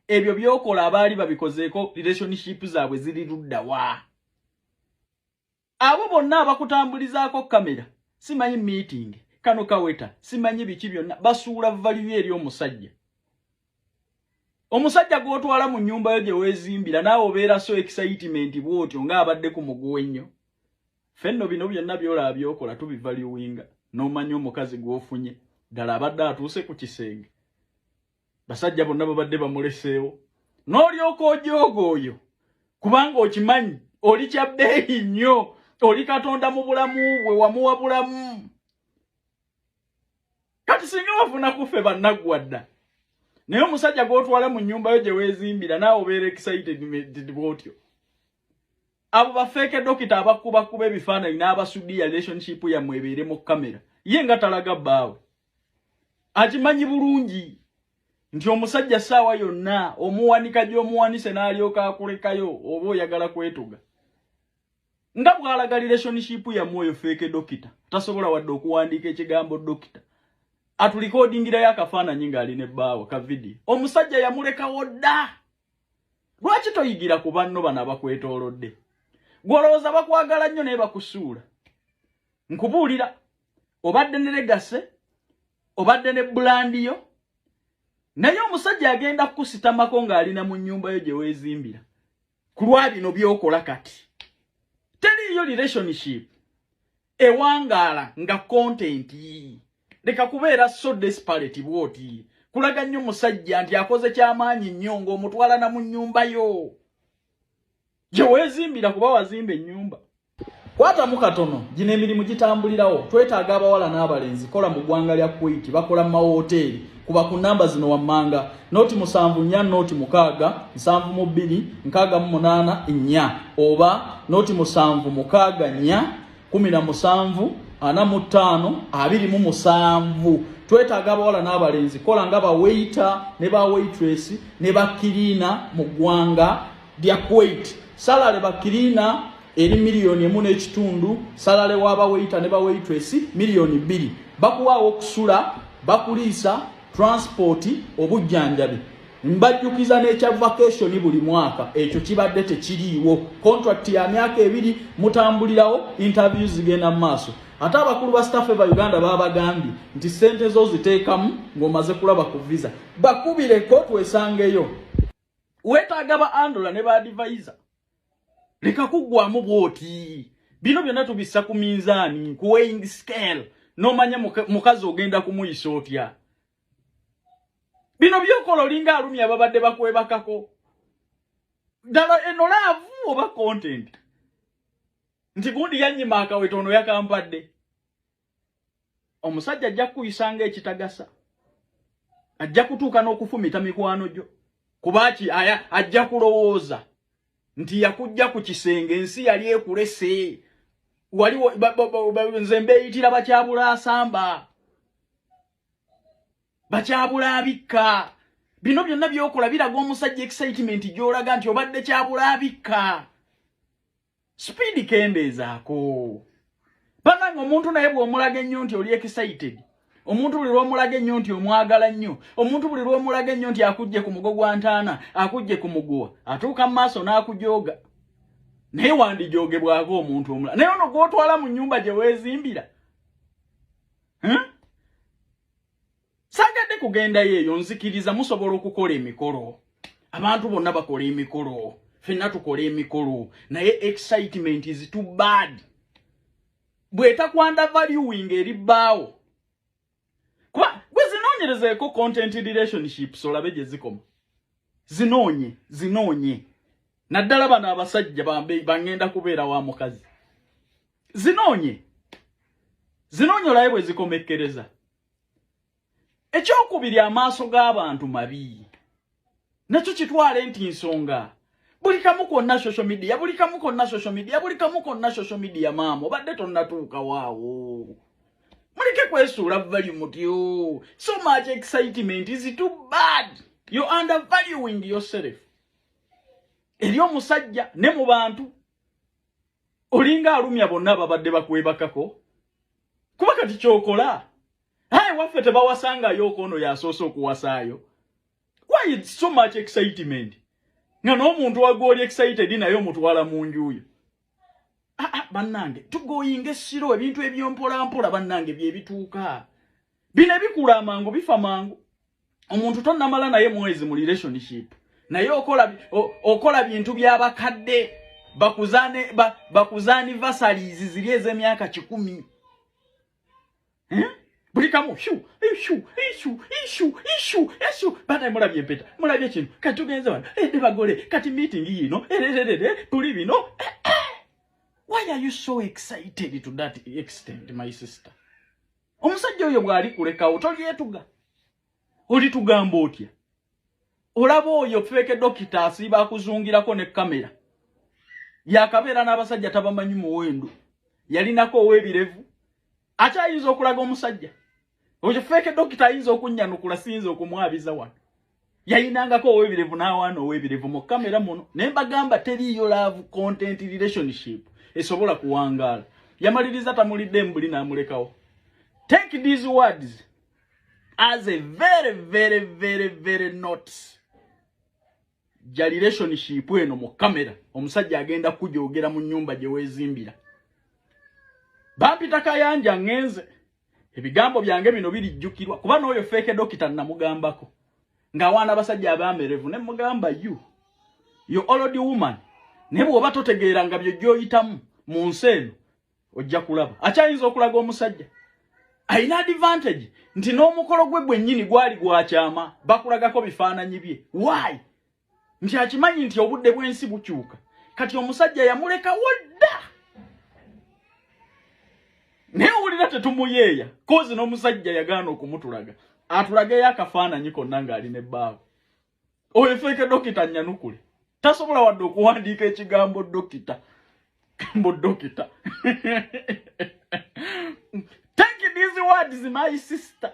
ebyo byokola abaali babikozeeko relationship zaabwe ziri ludda wa abo bonna abakutambulizaako kamera simanyi meeting kano kaweta simanyi biki byonna basuula value eri omusajja gw'otwala mu nnyumba yo gye weezimbira naawe obeera so excitement bw'otyo ng'abadde ku muguwe nnyo fenno bino byonna byolaba byokola tubivaluinga n'omanyi omukazi gw'ofunye ddala abadde atuuse ku kisenge basajja bonna babadde bamuleseewo n'olyoka ojooga oyo kubanga okimanyi oli kya bbeeyi nnyo oli katonda mu bulamu bwe wamuwa bulamu kati singa wafuna kufe bannaggwadda naye omusajja gw'otwala mu nnyumba yo gye weezimbira naawe obeera excited bw'otyo abo bafeeke dokita abakubakuba ebifaananyi n'abasudiya relationship yammwe ebeere mu kamera ye nga talaga bbaawe akimanyi bulungi nti omusajja ssaawa yonna omuwanika gy'omuwanise n'alyoka akulekayo oba oyagala kwetuga nga bw'alaga relationship yammwe oyo feeke dokita tasobola wadde okuwandiika ekigambo dokita atulikoodingirayo akafaananyi ng'alina ebbaawo ka vidiyo omusajja yamulekawo dda lwaki toyigira ku banno bano abakwetoolodde gw'olowooza bakwagala nnyo naye bakusuula nkubuulira obadde ne legase obadde ne bulandiyo naye omusajja agenda kukusitamako ng'alina mu nnyumba yo gye weezimbira ku lwa bino by'okola kati teriiyo relationship ewangaala nga content leka kubeera so desperate bw'oti kulaga nnyo omusajja nti akoze ky'amaanyi nnyo ng'omutwala na mu nnyumba yo gye weezimbira kuba wazimba ennyumba kwatamu katono gino emirimu gitambulirawo twetaaga abawala n'abalenzi kola mu ggwanga lya Kuwait bakola mu mawoteeri kuba ku namba zino wammanga noti 74 noti 6 72 68 4 oba noti 76 4 17 45 twetaaga abawala n'abalenzi kola nga ba waiter ne ba waitress ne ba cleaner mu ggwanga lya Kuwait salale ba cleaner eri $1.5 salale waba waiter ne ba waitress $2 bakuwaawo okusula bakuliisa transport obujjanjabi mbajjukiza n'ekya vacation buli mwaka ekyo kibadde tekiriiwo contract ya myaka 2 mutambulirawo interviews zigenda mu maaso ate abakulu ba staff ba Uganda babagambye nti sente zo ziteekamu ng'omaze kulaba ku visa bakubireko twesangeyo wetaaga ba andola ne ba advisor leka kuggwamu bw'oti bino byonna tubissa ku minzaani ku weighing scale n'omanya mukazi ogenda kumuyisa otya bino byokola olinga alumya ababadde bakwebakako ddala eno laavu oba content nti gundi yannyima akawetono yakampadde omusajja ajja kukuyisanga ekitagasa ajja kutuuka n'okufumita mikwano gyo kubaki ajja kulowooza nti yakujja ku kisenge ensi yali ekulese waliwo nze mbeeyitira bakyabula asamba bakyabula abikka bino byonna byokola biraga omusajja excitement gy'olaga nti obadde kyabula abikka speed kendeezaako bananga omuntu naye bw'omulaga ennyo nti oli excited omuntu buli lw'omulaga ennyo nti omwagala nnyo omuntu buli lw'omulaga ennyo nti akujje ku mugo gwa ntaana akujje ku muguwa atuuka mu maaso n'akujooga naye wandijoogebwako omuntu omulala naye ono gw'otwala mu nnyumba gye weezimbira sagadde kugendayo eyo nzikiriza musobola okukola emikolo abantu bonna bakola emikolo fenna tukola emikolo naye excitement is too bad bw'etakwanda valuing eri bbaawo kuba gwe zinoonyerezeeko content relationships olabe gye zikoma zinoonye naddala bano abasajja bangenda kubeera wa mukazi zinoonye olabe bwe zikomekkereza ekyokubiri amaaso g'abantu mabi nakyo kitwale nti nsonga buli kamu konna social media maama obadde tonnatuuka waawo muleke kwesuula value mutyo so much excitement is too bad you're undervaluing yourself eri omusajja ne mu bantu olinga alumya bonna babadde bakwebakako kuba kati kyokola waffe tebawasangayo ono yasoose okuwasaayo Why is so much excitement? Nga n'omuntu wagoli excited nayo mutwala mu nju yo. Bannange tugoyinga essiro ebintu ebyompola mpola bannange bye bituuka. Bine bikula amangu bifa mangu. Omuntu tonnamala naye mwezi mu relationship. Naye okola bintu by'abakadde bakuza anniversaries ziri ez'emyaka 10. Buli kamu issue bana mulabye empeta mulabye kino kati tugenze wano bagole kati meeting yino tuli bino. Why are you so excited to that extent, my sister? Omusajja oyo bwali kulekawo tolyetuga oli tugamba otya olaba oyo feke dokita asiba akuzungirako ne kamera yakabeera n'abasajja tabamanyi muwendo yalinako owebirevu akyayinza okulaga omusajja oyo feke dokita ayinza okunyanukula siyinza okumwabiza wano yayinangako owebirevu n'awaana owebirevu mu kamera muno naye mbagamba teriyo love content relationship esobola kuwangaala yamaliriza tamulidde mbuli n'amulekawo. Take these words as a very, very, very, very not ja relationship eno mu kamera omusajja agenda kujogera mu nyumba gye wezimbira. Bampita Kayanja ngenze ebigambo byange bino birijjukirwa kuba n'oyo feke dokita namugambako nga wana abasajja abamerevu ne mugamba you already woman ne bw'oba totegeera nga byo gy'oyitamu mu nsi eno ojja kulaba akyayinza okulaga omusajja ayina advantage nti n'omukolo gwe gwennyini gwali gwakyama bakulagako bifaananyi bye. Why? Nti akimanyi nti obudde bw'ensi bukyuka kati omusajja yamuleka wodda naye owulira tetumuyeeya kozi n'omusajja yagaana okumutulaga atulageyo akafaananyi konna ng'alina ebbaawo. Oyo feke dokita nyanukule tasobola wadde okuwandiika ekigambo dokita dokita. Take these words, my sister.